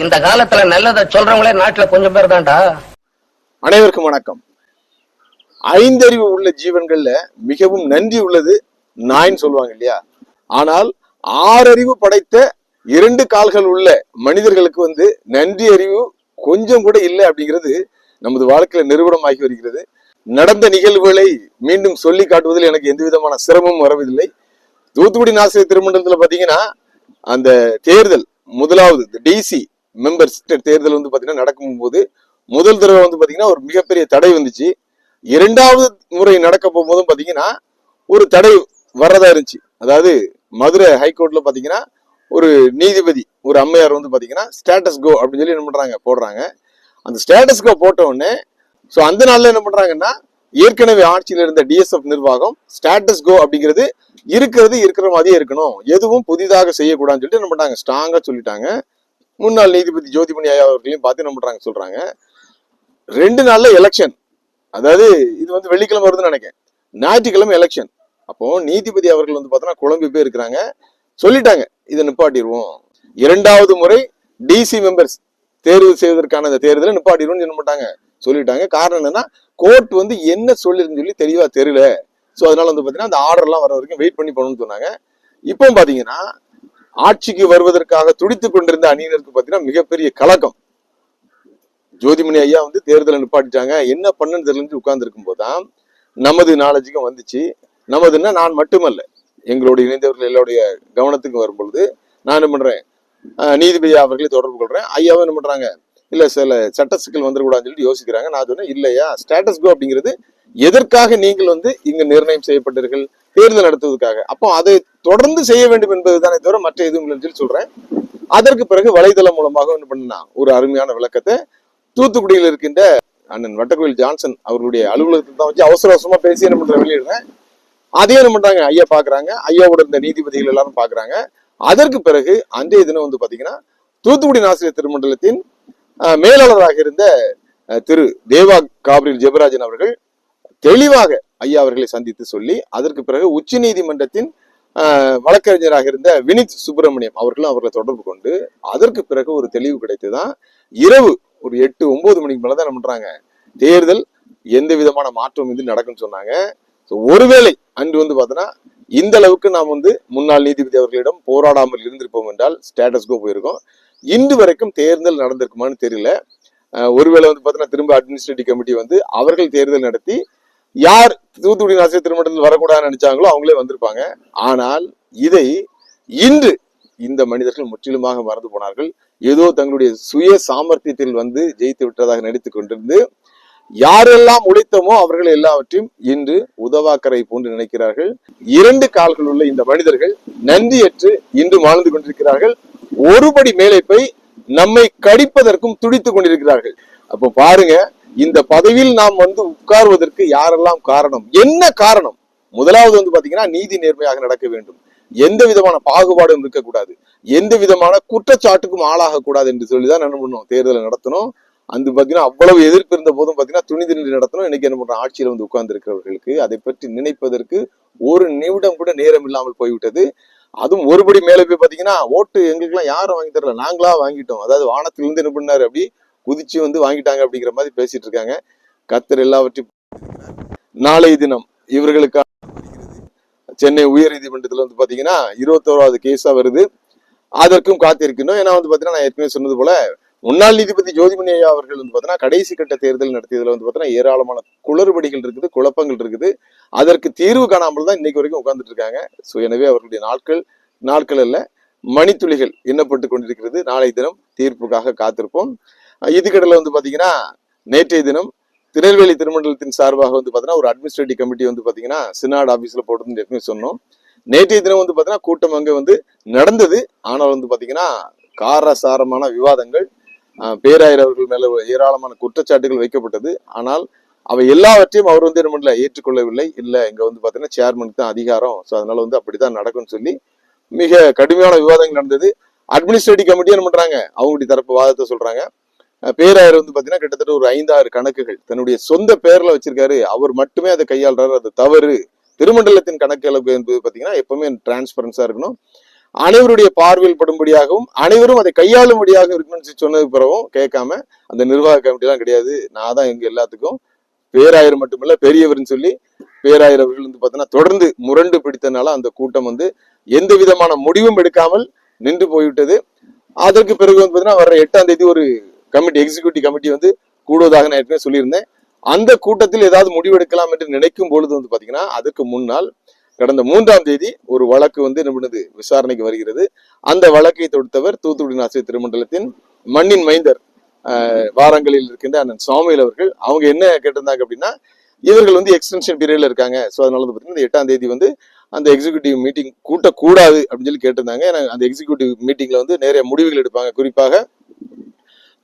இந்த காலத்துல நல்லதை சொல்றவங்களே நாட்டுல கொஞ்சம் பேர் தான்டா. அனைவருக்கும் வணக்கம். ஐந்தறிவு உள்ள ஜீவன்கள்ல மிகவும் நன்றி உள்ளது நாய்ன்னு சொல்லுவாங்க இல்லையா? ஆனால் 6 அறிவு படைத்த 2 கால்கள் உள்ள மனிதர்களுக்கு நன்றி அறிவு கொஞ்சம் கூட இல்லை அப்படிங்கிறது நமது வாழ்க்கையில நிரூபணமாகி வருகிறது. நடந்த நிகழ்வுகளை மீண்டும் சொல்லி காட்டுவதில் எனக்கு எந்த விதமான சிரமமும் வரவில்லை. தூத்துக்குடி நாசிரியர் திருமண்டலத்துல பாத்தீங்கன்னா அந்த தேர்தல் முதலாவது டிசி மெம்பர்ஸ் தேர்தல் பாத்தீங்கன்னா நடக்கும் போது முதல் தடவை பாத்தீங்கன்னா ஒரு மிகப்பெரிய தடை வந்துச்சு. 2வது முறை நடக்க போகும்போதும் பாத்தீங்கன்னா ஒரு தடை வர்றதா இருந்துச்சு. அதாவது மதுரை ஹைகோர்ட்ல பாத்தீங்கன்னா ஒரு நீதிபதி ஒரு அம்மையார் பாத்தீங்கன்னா ஸ்டேட்டஸ் கோ அப்படின்னு சொல்லி என்ன பண்றாங்க போடுறாங்க. அந்த ஸ்டேட்டஸ் கோ போட்ட உடனே அந்த நாள்ல என்ன பண்றாங்கன்னா ஏற்கனவே ஆட்சியில் இருந்த டிஎஸ்எஃப் நிர்வாகம் ஸ்டேட்டஸ் கோ அப்படிங்கிறது இருக்கிற மாதிரியே இருக்கணும், எதுவும் புதிதாக செய்யக்கூடாதுன்னு சொல்லிட்டு என்ன பண்றாங்க ஸ்ட்ராங்கா சொல்லிட்டாங்க. முன்னாள் நீதிபதி ஜோதிமணி ஐயா அவர்களையும் பார்த்து என்ன பண்றாங்க சொல்றாங்க. 2 நாள்ல எலெக்ஷன், அதாவது இது வெள்ளிக்கிழமை வருதுன்னு நினைக்கிறேன், ஞாயிற்றுக்கிழமை எலெக்ஷன். அப்போ நீதிபதி அவர்கள் பார்த்தோன்னா குழம்பு போய் இருக்கிறாங்க, சொல்லிட்டாங்க இதை நிப்பாட்டிடுவோம், 2வது முறை டிசி மெம்பர்ஸ் தேர்வு செய்வதற்கான அந்த தேர்தலை நிப்பாட்டிடுவோம்னு என்ன பண்ணிட்டாங்க சொல்லிட்டாங்க. காரணம் என்னன்னா கோர்ட் என்ன சொல்லிருன்னு சொல்லி தெளிவா தெரியல. சோ அதனால பாத்தீங்கன்னா அந்த ஆர்டர் எல்லாம் வர வரைக்கும் வெயிட் பண்ணி பண்ணணும்னு சொன்னாங்க. இப்போ பாத்தீங்கன்னா ஆட்சிக்கு வருவதற்காக துடித்துக் கொண்டிருந்த அணியினருக்கு பாத்தீங்கன்னா மிகப்பெரிய கலக்கம். ஜோதிமணி ஐயா தேர்தலை நிப்பாட்டிட்டாங்க, என்ன பண்ணுன்னு தெரியலன்னு உட்கார்ந்து இருக்கும் போதுதான் நமது நாலேஜுக்கும் வந்துச்சு. நமதுன்னா நான் மட்டுமல்ல, எங்களுடைய இணைந்தவர்கள் எல்லாருடைய கவனத்துக்கு வரும் பொழுது நான் என்ன பண்றேன், நீதிபதி அவர்களை தொடர்பு கொள்றேன். ஐயாவும் என்ன பண்றாங்க, இல்ல சில சட்ட சிக்கல் வந்துடக்கூடாதுன்னு சொல்லிட்டு யோசிக்கிறாங்க. நான் சொன்னேன் இல்லையா, ஸ்டேட்டஸ் கோ அப்படிங்கிறது எதற்காக நீங்கள் இங்க நிர்ணயம் செய்யப்பட்டீர்கள், தேர்தல் நடத்துவதற்காக. அப்போ அதை தொடர்ந்து செய்ய வேண்டும் என்பதுதானே தவிர மற்ற எதுவும் இல்லைன்னு சொல்லி சொல்றேன். அதற்கு பிறகு வலைதளம் மூலமாக என்ன பண்ணா ஒரு அருமையான விளக்கத்தை தூத்துக்குடியில் இருக்கின்ற அண்ணன் வட்டக்கோயில் ஜான்சன் அவர்களுடைய அலுவலகத்தை தான் வச்சு அவசர அவசரமா பேசி என்ன பண்ற வெளியிடுறேன். அதே என்ன பண்றாங்க, ஐயா பாக்குறாங்க, ஐயாவோட இருந்த நீதிபதிகள் எல்லாரும் பாக்குறாங்க. அதற்கு பிறகு அன்றைய தினம் பாத்தீங்கன்னா தூத்துக்குடி நாசிரியர் திருமண்டலத்தின் மேலாளராக இருந்த திரு தேவா காபிரில் ஜெபராஜன் அவர்கள் தெளிவாக ஐயா அவர்களை சந்தித்து சொல்லி, அதற்கு பிறகு உச்ச நீதிமன்றத்தின் வழக்கறிஞராக இருந்த வினித் சுப்பிரமணியம் அவர்களை தொடர்பு கொண்டு அதற்கு பிறகு ஒரு தெளிவு கிடைத்துதான் இரவு ஒரு 8-9 மணிக்கு மேலதான் என்ன பண்றாங்க தேர்தல் எந்த விதமான மாற்றம் நடக்கும்னு சொன்னாங்க. ஒருவேளை அன்று பார்த்தோன்னா இந்த அளவுக்கு நாம் முன்னாள் நீதிபதி அவர்களிடம் போராடாமல் இருந்திருப்போம் என்றால் ஸ்டேட்டஸ் கோ போயிருக்கோம். இன்று வரைக்கும் தேர்தல் நடந்திருக்குமான்னு தெரியல. ஒருவேளை பார்த்தோன்னா திரும்ப அட்மினிஸ்ட்ரேட்டிவ் கமிட்டி அவர்கள் தேர்தல் நடத்தி யார் தூத்துக்குடி நாசிரியர் திருமண்டலத்தில் வரக்கூடாதுன்னு நினைச்சாங்களோ அவங்களே வந்திருப்பாங்க. ஆனால் இதை இன்று இந்த மனிதர்கள் முற்றிலுமாக மறந்து போனார்கள். ஏதோ தங்களுடைய சுய சாமர்த்தியத்தில் ஜெயித்து விட்டதாக நடித்துக் கொண்டிருந்து யாரெல்லாம் உழைத்தமோ அவர்கள் எல்லாவற்றையும் இன்று உதவாக்கரை போன்று நினைக்கிறார்கள். 2 கால்கள் உள்ள இந்த மனிதர்கள் நன்றியற்று இன்று வாழ்ந்து கொண்டிருக்கிறார்கள். ஒருபடி மேலே போய் நம்மை கடிப்பதற்கும் துடித்துக் கொண்டிருக்கிறார்கள். அப்போ பாருங்க, இந்த பதவியில் நாம் உட்கார்வதற்கு யாரெல்லாம் காரணம், என்ன காரணம்? முதலாவது பாத்தீங்கன்னா நீதி நேர்மையாக நடக்க வேண்டும், எந்த விதமான பாகுபாடும் இருக்கக்கூடாது, எந்த விதமான குற்றச்சாட்டுக்கும் ஆளாக கூடாது என்று சொல்லிதான் என்ன பண்ணணும் தேர்தலை நடத்தணும். பாத்தீங்கன்னா அவ்வளவு எதிர்ப்பு இருந்த போதும் பாத்தீங்கன்னா துணிந்து நின்று நடத்தணும். இன்னைக்கு என்ன பண்றோம், ஆட்சியில உட்கார்ந்து இருக்கிறவர்களுக்கு அதை பற்றி நினைப்பதற்கு ஒரு நிமிடம் கூட நேரம் இல்லாமல் போய்விட்டது. அதுவும் ஒருபடி மேல போய் பாத்தீங்கன்னா ஓட்டு எங்களுக்கு எல்லாம் யாரும் வாங்கி தரல, நாங்களா வாங்கிட்டோம், அதாவது வானத்திலிருந்து என்ன பண்ணாரு அப்படி குதிச்சு வாங்கிட்டாங்க அப்படிங்கிற மாதிரி பேசிட்டு இருக்காங்க. கர்த்தர் எல்லாவற்றையும் நாளைய தினம் இவர்களுக்கான சென்னை உயர் நீதிமன்றத்துல பாத்தீங்கன்னா 21வது கேஸா வருது. அதற்கும் காத்திருக்கணும். ஏன்னா பாத்தீங்கன்னா நான் ஏற்கனவே சொன்னது போல முன்னாள் நீதிபதி ஜோதிமணி ஐயா அவர்கள் பாத்தீங்கன்னா கடைசி கட்ட தேர்தல் நடத்தியதுல பாத்தீங்கன்னா ஏராளமான குளறுபடிகள் இருக்குது, குழப்பங்கள் இருக்குது. அதற்கு தீர்வு காணாமல் தான் இன்னைக்கு வரைக்கும் உட்கார்ந்துட்டு இருக்காங்க. சோ எனவே அவர்களுடைய நாட்கள் அல்ல மணித்துளிகள் எண்ணப்பட்டு கொண்டிருக்கிறது. நாளைய தினம் தீர்ப்புக்காக காத்திருப்போம். இதுக்கடல பாத்தீங்கன்னா நேற்றைய தினம் திருநெல்வேலி திருமண்டலத்தின் சார்பாக பாத்தீங்கன்னா ஒரு அட்மினிஸ்ட்ரேட்டிவ் கமிட்டி பாத்தீங்கன்னா சினாட் ஆபீஸ்ல போட்டதுன்னு ஏற்கனவே சொன்னோம். நேற்றைய தினம் பாத்தீங்கன்னா கூட்டம் அங்க நடந்தது. ஆனால் பாத்தீங்கன்னா காரசாரமான விவாதங்கள், பேராயர் அவர்கள் மேல ஏராளமான குற்றச்சாட்டுகள் வைக்கப்பட்டது. ஆனால் அவை எல்லாவற்றையும் அவர் என்ன பண்ணல, ஏற்றுக்கொள்ளவில்லை. இல்ல இங்க பாத்தீங்கன்னா சேர்மனுக்கு தான் அதிகாரம், சோ அதனால அப்படித்தான் நடக்கும்னு சொல்லி மிக கடுமையான விவாதங்கள் நடந்தது. அட்மினிஸ்ட்ரேட்டிவ் கமிட்டி என்ன பண்றாங்க, அவங்களுடைய தரப்பு வாதத்தை சொல்றாங்க. பேராயர் பாத்தீங்கன்னா கிட்டத்தட்ட ஒரு 5-6 கணக்குகள் தன்னுடைய சொந்த பேர்ல வச்சிருக்காரு, அவர் மட்டுமே அதை கையாளுறாரு, அது தவறு. திருமண்டலத்தின் கணக்கு என்பது பாத்தீங்கன்னா எப்பவுமே டிரான்ஸ்பரன்ஸா இருக்கணும். அனைவருடைய பார்வையில் படும்படியாகவும் அனைவரும் அதை கையாளும்படியாக இருக்கணும்னு சொன்னதுக்கு பிறகும் கேட்காம அந்த நிர்வாக கமிட்டி எல்லாம் கிடையாது, நான் தான் எங்க எல்லாத்துக்கும் பேராயர் மட்டுமல்ல பெரியவர்னு சொல்லி பேராயர் அவர்கள் வந்து பார்த்தீங்கன்னா தொடர்ந்து முரண்டு பிடித்தனால அந்த கூட்டம் வந்து எந்த விதமான முடிவும் எடுக்காமல் நின்று போய்விட்டது. அதற்கு பிறகு வந்து பார்த்தீங்கன்னா வர 8ஆம் தேதி ஒரு கமிட்டி, எக்ஸிக்யூட்டிவ் கமிட்டி வந்து கூடுவதாக நான் ஏற்கனவே சொல்லியிருந்தேன். அந்த கூட்டத்தில் ஏதாவது முடிவெடுக்கலாம் என்று நினைக்கும் பொழுது வந்து பாத்தீங்கன்னா அதுக்கு முன்னால் கடந்த 3ஆம் தேதி ஒரு வழக்கு வந்து என்ன பண்ணுது, விசாரணைக்கு வருகிறது. அந்த வழக்கை தொடுத்தவர் தூத்துக்குடி ஆசிரியர் திருமண்டலத்தின் மண்ணின் மைந்தர் வாரங்களில் இருக்கின்ற அண்ணன் சாமுவேல் அவர்கள். அவங்க என்ன கேட்டிருந்தாங்க அப்படின்னா, இவர்கள் வந்து எக்ஸ்டென்ஷன் பீரியட்ல இருக்காங்க, ஸோ அதனால வந்து பாத்தீங்கன்னா 8ஆம் தேதி வந்து அந்த எக்ஸிக்யூட்டிவ் மீட்டிங் கூட்டக்கூடாது அப்படின்னு சொல்லி கேட்டிருந்தாங்க. ஏன்னா அந்த எக்ஸிக்யூட்டிவ் மீட்டிங்ல வந்து நிறைய முடிவுகள் எடுப்பாங்க. குறிப்பாக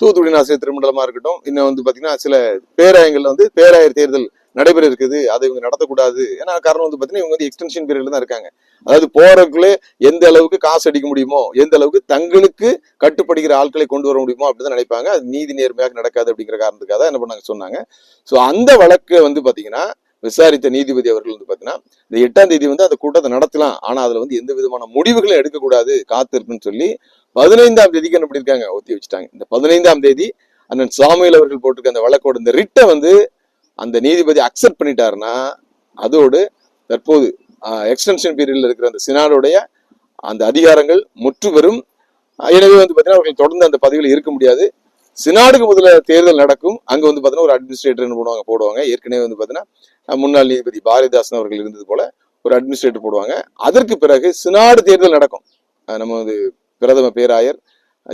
தூத்துக்குடி ஆசிரியர் திருமண்டலமா இருக்கட்டும், இன்னும் வந்து பாத்தீங்கன்னா சில பேராயங்கள்ல வந்து பேராயர் தேர்தல் நடைபெற இருக்குது, அதை இவங்க நடத்தக்கூடாது. ஏன்னா காரணம் வந்து பாத்தீங்கன்னா இவங்க வந்து எக்ஸ்டென்ஷன் பீரியட்ல தான் இருக்காங்க. அதாவது போறதுக்குள்ளே எந்த அளவுக்கு காசு அடிக்க முடியுமோ, எந்த அளவுக்கு தங்களுக்கு கட்டுப்படுகிற ஆட்களை கொண்டு வர முடியுமோ அப்படிதான் நினைப்பாங்க. அது நீதி நேர்மையாக நடக்காது அப்படிங்கிற காரணத்துக்காக என்ன பண்ணாங்க சொன்னாங்க. ஸோ அந்த வழக்கு வந்து பாத்தீங்கன்னா விசாரித்த நீதிபதி அவர்கள் வந்து பாத்தீங்கன்னா இந்த 8ஆம் தேதி வந்து அந்த கூட்டத்தை நடத்தலாம், ஆனா அதுல வந்து எந்த விதமான முடிவுகளும் எடுக்கக்கூடாது, காத்திருக்குன்னு சொல்லி 15ஆம் தேதிக்கு என்ன பண்ணிருக்காங்க, ஒத்தி வச்சுட்டாங்க. இந்த 15ஆம் தேதி அண்ணன் சாமுவேல் அவர்கள் போட்டிருக்க அந்த வழக்கோட இந்த ரிட்டை வந்து அந்த நீதிபதி அக்செப்ட் பண்ணிட்டாருன்னா அதோடு தற்போது எக்ஸ்டென்ஷன் பீரியட்ல இருக்கிற அந்த சினாடுடைய அந்த அதிகாரங்கள் முற்று பெறும். எனவே வந்து பாத்தீங்கன்னா அவர்கள் தொடர்ந்து அந்த பதவியில் இருக்க முடியாது. சினாடுக்கு முதல்ல தேர்தல் நடக்கும். அங்க வந்து பாத்தீங்கன்னா ஒரு அட்மினிஸ்ட்ரேட்டர் போடுவாங்க. ஏற்கனவே வந்து பாத்தீங்கன்னா முன்னாள் நீதிபதி பாரதிதாசன் அவர்கள் இருந்தது போல ஒரு அட்மினிஸ்ட்ரேட்டர் போடுவாங்க. அதற்கு பிறகு சினாடு தேர்தல் நடக்கும். நம்ம வந்து பிரதம பேராயர்,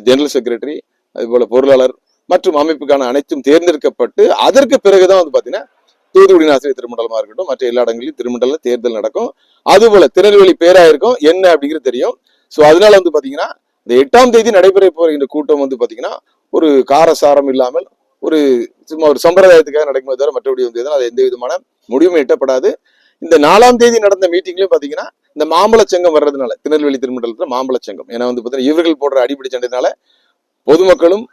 ஜெனரல் செக்ரட்டரி, அது போல பொருளாளர் மற்றும் அமைப்புக்கான அனைத்தும் தேர்ந்தெடுக்கப்பட்டு அதற்கு பிறகுதான் வந்து பாத்தீங்கன்னா தூத்துக்குடி ஆசிரியர் திருமண்டலமா இருக்கட்டும் மற்ற எல்லா இடங்களிலும் திருமண்டல தேர்தல் நடக்கும். அது போல திருநெல்வேலி பேராயிருக்கும் என்ன அப்படிங்கிறது தெரியும். சோ அதனால வந்து பாத்தீங்கன்னா இந்த 8ஆம் தேதி நடைபெற போகிற கூட்டம் வந்து பாத்தீங்கன்னா ஒரு காரசாரம் இல்லாமல் ஒரு சும்மா ஒரு சம்பிரதாயத்துக்காக நடக்குமே தவிர மற்றபடி வந்து அது எந்த விதமான முடிவுமே எட்டப்படாது. இந்த 4ஆம் தேதி நடந்த மீட்டிங்லயும் பாத்தீங்கன்னா இந்த மாம்பழச்சங்கம் வர்றதுனால திருநெல்வேலி திருமண்டலத்துல மாம்பழச்சங்கம், ஏன்னா வந்து பாத்தீங்கன்னா இவர்கள் போடுற அடிப்படை சண்டைனால பொதுமக்களும்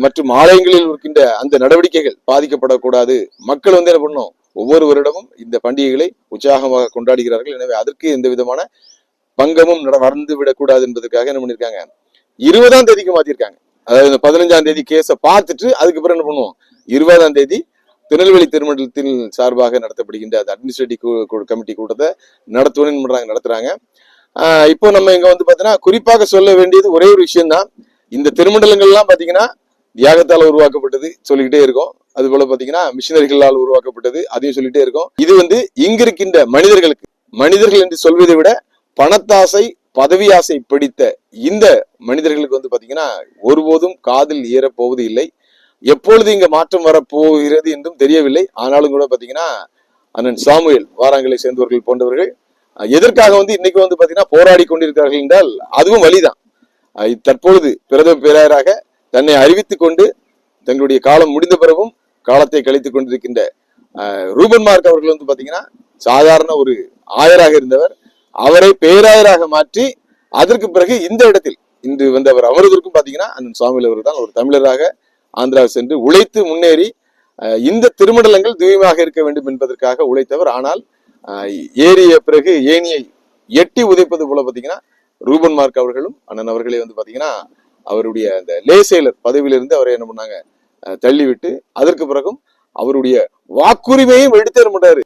மற்றும் ஆலயங்களில் இருக்கின்ற அந்த நடவடிக்கைகள் பாதிக்கப்படக்கூடாது. மக்கள் வந்து என்ன பண்ணணும், ஒவ்வொரு வருடமும் இந்த பண்டிகைகளை உற்சாகமாக கொண்டாடுகிறார்கள். எனவே அதற்கு எந்த விதமான பங்கமும் வந்து விடக்கூடாது என்பதற்காக என்ன பண்ணிருக்காங்க 20ஆம் தேதிக்கு மாத்திருக்காங்க. அதாவது இந்த 15ஆம் தேதி கேஸை பார்த்துட்டு அதுக்கு பிறகு என்ன பண்ணுவோம், 20ஆம் தேதி திருநெல்வேலி திருமண்டலத்தில் சார்பாக நடத்தப்படுகின்ற அந்த அட்மினிஸ்ட்ரேட்டிவ் கமிட்டி கூட்டத்தை நடத்துறாங்க. இப்போ நம்ம இங்க வந்து பாத்தீங்கன்னா குறிப்பாக சொல்ல வேண்டியது ஒரே ஒரு விஷயம் தான். இந்த திருமண்டலங்கள்லாம் பாத்தீங்கன்னா தியாகத்தால் உருவாக்கப்பட்டது சொல்லிக்கிட்டே இருக்கும். அது போல பாத்தீங்கன்னா மிஷினரிகளால் உருவாக்கப்பட்டது, அதையும் சொல்லிட்டே இருக்கும். இது வந்து இங்க இருக்கின்ற மனிதர்கள் என்று சொல்வதை விட பணத்தாசை பதவி ஆசை பிடித்த இந்த மனிதர்களுக்கு வந்து பாத்தீங்கன்னா ஒருபோதும் காதில் ஏறப்போவது இல்லை. எப்பொழுது இங்க மாற்றம் வரப்போகிறது என்றும் தெரியவில்லை. ஆனாலும் கூட பாத்தீங்கன்னா அண்ணன் சாமுவேல் வாராங்களை சேர்ந்தவர்கள் போன்றவர்கள் எதற்காக வந்து இன்னைக்கு வந்து பாத்தீங்கன்னா போராடி கொண்டிருக்கிறார்கள் என்றால் அதுவும் வழிதான். தற்பொழுது பிரதம பேராயராக தன்னை அறிவித்துக் கொண்டு தங்களுடைய காலம் முடிந்த பிறகும் காலத்தை கழித்துக் கொண்டிருக்கின்ற ரூபன் மார்க் அவர்கள் வந்து பாத்தீங்கன்னா சாதாரண ஒரு ஆயராக இருந்தவர், அவரை பேராயராக மாற்றி அதற்கு பிறகு இந்த இடத்தில் இன்று வந்து அவர் அமர்வதற்கும் பாத்தீங்கன்னா அண்ணன் சாமுவேல் அவர்கள் தான் ஒரு தமிழராக ஆந்திராவில் சென்று உழைத்து முன்னேறி இந்த திருமண்டலங்கள் தூயமாக இருக்க வேண்டும் என்பதற்காக உழைத்தவர். ஆனால் ஏறிய பிறகு ஏனியை எட்டி உதைப்பது போல பாத்தீங்கன்னா ரூபன் மார்க் அவர்களும் அண்ணன் அவர்களே வந்து பாத்தீங்கன்னா அவருடைய அந்த லேசேலர் பதவியிலிருந்து அவரை என்ன பண்ணாங்க தள்ளிவிட்டு அதற்கு பிறகும் அவருடைய வாக்குரிமையும் எடுத்து பண்றாரு.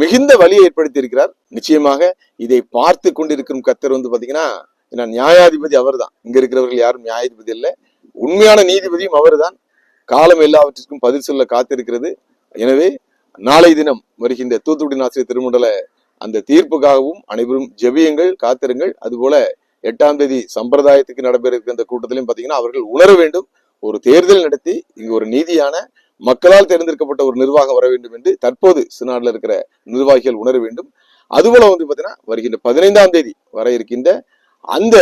மிகுந்த வலியை ஏற்படுத்தி இருக்கிறார். நிச்சயமாக இதை பார்த்து கொண்டிருக்கும் கர்த்தர் வந்து பாத்தீங்கன்னா நியாயாதிபதி அவர் தான். இங்க இருக்கிறவர்கள் யாரும் நியாயாதிபதி இல்லை, உண்மையான நீதிபதியும் அவர் தான். காலம் எல்லாவற்றிற்கும் பதில் சொல்ல காத்திருக்கிறது. எனவே நாளை தினம் வருகின்ற தூத்துக்குடி ஆசிரியர் திருமண்டல அந்த தீர்ப்புக்காகவும் அனைவரும் ஜெபியுங்கள், காத்திருங்கள். அதுபோல 8ஆம் தேதி சம்பிரதாயத்துக்கு நடைபெற இருக்கிற அந்த கூட்டத்திலையும் பாத்தீங்கன்னா அவர்கள் உணர வேண்டும், ஒரு தேர்தல் நடத்தி இங்கு ஒரு நீதியான மக்களால் தேர்ந்தெடுக்கப்பட்ட ஒரு நிர்வாகம் வர வேண்டும் என்று தற்போது சினாடுல இருக்கிற நிர்வாகிகள் உணர வேண்டும். அதுபோல வந்து பாத்தீங்கன்னா வருகின்ற 15ஆம் தேதி வர இருக்கின்ற அந்த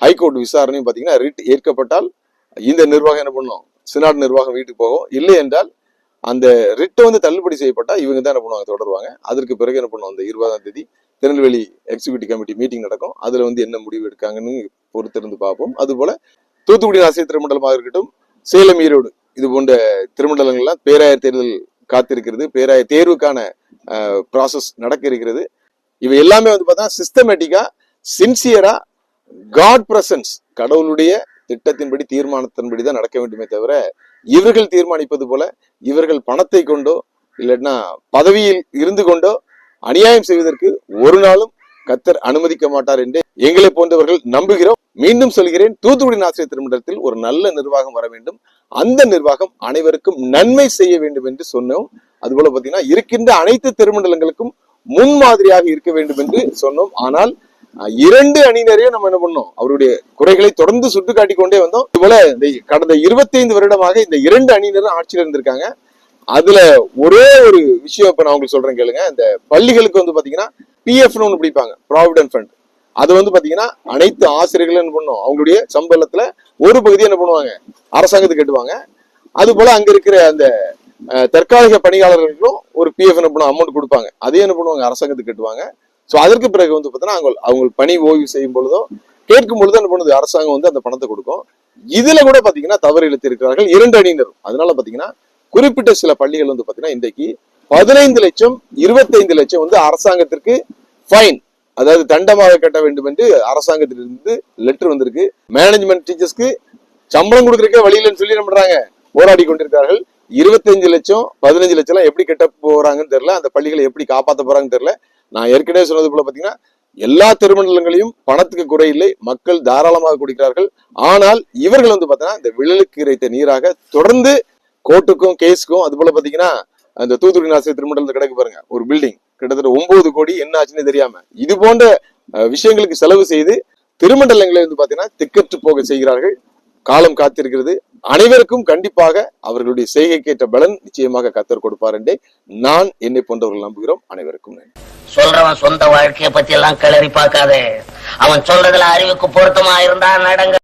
ஹைகோர்ட் விசாரணையும் பாத்தீங்கன்னா ரிட் ஏற்கப்பட்டால் இந்த நிர்வாகம் என்ன பண்ணும், சினாடு நிர்வாகம் வீட்டுக்கு போகும். இல்லை என்றால் அந்த ரிட்டை வந்து தள்ளுபடி செய்யப்பட்டா இவங்க தான் என்ன பண்ணுவாங்க, தொடருவாங்க. அதற்கு பிறகு என்ன பண்ணுவோம், அந்த 20ஆம் தேதி திருநெல்வேலி எக்ஸிக்யூட்டிவ் கமிட்டி மீட்டிங் நடக்கும். அதுல வந்து என்ன முடிவு எடுக்காங்கன்னு பொறுத்திருந்து பார்ப்போம். அதுபோல தூத்துக்குடி ஆசிரியர் திருமண்டலமாக இருக்கட்டும், சேலம் ஈரோடு இது போன்ற திருமண்டலங்கள்லாம் பேராயர் தேர்தல் காத்திருக்கிறது. பேராயர் தேர்வுக்கான ப்ராசஸ் நடக்க இருக்கிறது. இவை எல்லாமே வந்து பார்த்தா சிஸ்டமேட்டிக்கா சின்சியரா காட் பிரசன்ஸ், கடவுளுடைய திட்டத்தின்படி தீர்மானத்தின்படி தான் நடக்க வேண்டுமே தவிர இவர்கள் தீர்மானிப்பது போல இவர்கள் பணத்தை கொண்டோ இல்லைன்னா பதவியில் இருந்து கொண்டோ அநியாயம் செய்வதற்கு ஒரு நாளும் கர்த்தர் அனுமதிக்க மாட்டார் என்று எங்களை போன்றவர்கள் நம்புகிறோம். மீண்டும் சொல்கிறேன், தூத்துக்குடி ஆசிரியர் திருமண்டலத்தில் ஒரு நல்ல நிர்வாகம் வர வேண்டும். அந்த நிர்வாகம் அனைவருக்கும் நன்மை செய்ய வேண்டும் என்று சொன்னோம். அதுபோல பாத்தீங்கன்னா இருக்கின்ற அனைத்து திருமண்டலங்களுக்கும் முன்மாதிரியாக இருக்க வேண்டும் என்று சொன்னோம். ஆனால் 2 அணியினரையும் நம்ம என்ன பண்ணோம், அவருடைய குறைகளை தொடர்ந்து சுட்டு காட்டிக் கொண்டே வந்தோம். இதுபோல கடந்த 25 வருடமாக இந்த 2 அணியினரும் ஆட்சியில் இருந்திருக்காங்க. அதுல ஒரே ஒரு விஷயம் இப்ப நான் உங்களுக்கு சொல்றேன் கேளுங்க. இந்த பள்ளிகளுக்கு வந்து பாத்தீங்கன்னா பிஎஃப்னு ஒண்ணு பிடிப்பாங்க, ப்ராவிடன்ட் ஃபண்ட். அது வந்து பாத்தீங்கன்னா அனைத்து ஆசிரியர்களும் என்ன பண்ணும், அவங்களுடைய சம்பளத்துல ஒரு பகுதியை என்ன பண்ணுவாங்க, அரசாங்கத்துக்கு கட்டுவாங்க. அது போல அங்க இருக்கிற அந்த தற்காலிக பணியாளர்களுக்கும் ஒரு பிஎஃப் என்ன பண்ணும் அமௌண்ட் கொடுப்பாங்க. அதே என்ன பண்ணுவாங்க, அரசாங்கத்துக்கு கட்டுவாங்க. சோ அதற்கு பிறகு வந்து பாத்தீங்கன்னா அவங்க பணி ஓய்வு செய்யும் பொழுதோ கேட்கும் பொழுது என்ன பண்ணுது, அரசாங்கம் வந்து அந்த பணத்தை கொடுக்கும். இதுல கூட பாத்தீங்கன்னா தவறு இழுத்து இருக்கிறார்கள் 2 அணியினரும். அதனால பாத்தீங்கன்னா குறிப்பிட்ட சில பள்ளிகள் வந்து பாத்தீங்கன்னா இன்றைக்கு 15 லட்சம் 25 லட்சம் வந்து அரசாங்கத்திற்கு ஃபைன், அதாவது தண்டமாக கட்ட வேண்டும் என்று அரசாங்கத்திலிருந்து லெட்டர் வந்திருக்கு. மேனேஜ்மெண்ட் டீச்சர்ஸ்க்கு சம்பளம் கொடுக்கறதுக்கே வழி இல்லைன்னு சொல்லி என்ன பண்றாங்க, போராடி கொண்டிருக்கிறார்கள். 25 லட்சம் 15 லட்சம் எல்லாம் எப்படி கட்ட போறாங்கன்னு தெரியல, அந்த பள்ளிகளை எப்படி காப்பாற்ற போறாங்கன்னு தெரியல. நான் ஏற்கனவே சொன்னது போல பாத்தீங்கன்னா எல்லா திருமண்டலங்களையும் பணத்துக்கு குறையில்லை, மக்கள் தாராளமாக குடிக்கிறார்கள். ஆனால் இவர்கள் வந்து பாத்தீங்கன்னா இந்த விழலுக்கு இறைத்த நீராக தொடர்ந்து கோர்ட்டுக்கும் கேஸுக்கும், அது போல பாத்தீங்கன்னா அந்த தூத்துக்குடி ஆசிரியர் திருமண்டலத்தில் கிடக்கு பாருங்க ஒரு பில்டிங், கிட்டத்தட்ட 9 கோடி என்ன ஆச்சுன்னு தெரியாம இது போன்ற விஷயங்களுக்கு செலவு செய்து திருமண்டலங்களை வந்து பாத்தீங்கன்னா திக்கற்று போக செய்கிறார்கள். காலம் காத்திருக்கிறது. அனைவருக்கும் கண்டிப்பாக அவர்களுடைய செய்கைக்கேற்ற பலன் நிச்சயமாக கர்த்தர் கொடுப்பார் என்றே நான் என்னை போன்றவர்கள் நம்புகிறோம். அனைவருக்கும் நன்றி. சொல்றவன் சொந்த வாழ்க்கைய பத்தி எல்லாம் கிளறி பார்க்காதே. அவன் சொல்றதுல அறிவுக்கு பொருத்தமா இருந்தா நடங்க.